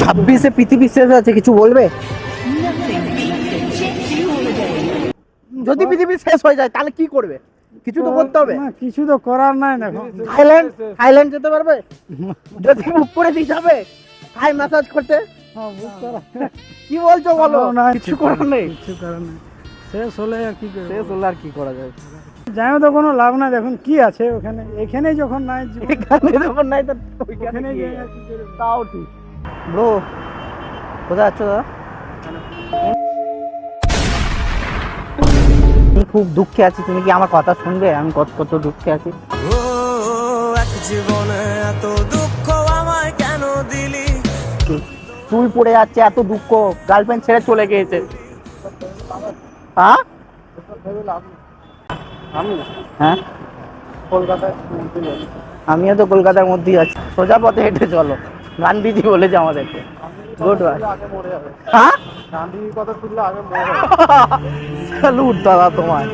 ছাব্বিশে পৃথিবী শেষ আছে, কিছু বলবে? যদি পৃথিবী শেষ হয়ে যায় তাহলে কি করবে? কিছু তো করতে হবে। না, কিছু তো করার নাই দেখো। থাইল্যান্ড, থাইল্যান্ড যেতে পারবে যদি মুখ করে দিতে হবে থাই ম্যাসাজ করতে। কি বলছো বলো? কিছু করার নেই। কিছু করার নেই, শেষ হলে আর কি করবে? শেষ হলে আর কি করা যায়? যাইও তো কোনো লাভ নাই, দেখুন কি আছে ওখানে, এখানে যখন নাই জীবন, এখানে যখন নাই তো ওইখানে ওখানে কি? যাই আর কি করবে? তাও ঠিক। ব্রো, কোথায় আছো দাদা? আমি খুব দুঃখে আছি, তুমি কি আমার কথা শুনবে? আমি কত কত দুঃখে আছি। ও এক জীবনে এত দুঃখ আমায় কেন দিলি? চুল পড়ে যাচ্ছে, এত দুঃখ, গার্লফ্রেন্ড ছেড়ে চলে গিয়েছে। হ্যাঁ হ্যাঁ, কলকাতায় আমিও তো কলকাতার মধ্যেই আছি। সোজা পথে হেঁটে চলো, গান্ধীজি বলেছে আমাদেরকে। Good bye. হ্যাঁ, গান্ধীজির কথা শুনলে আগে মরে যাবে। স্যালুট দাদা তোমায়।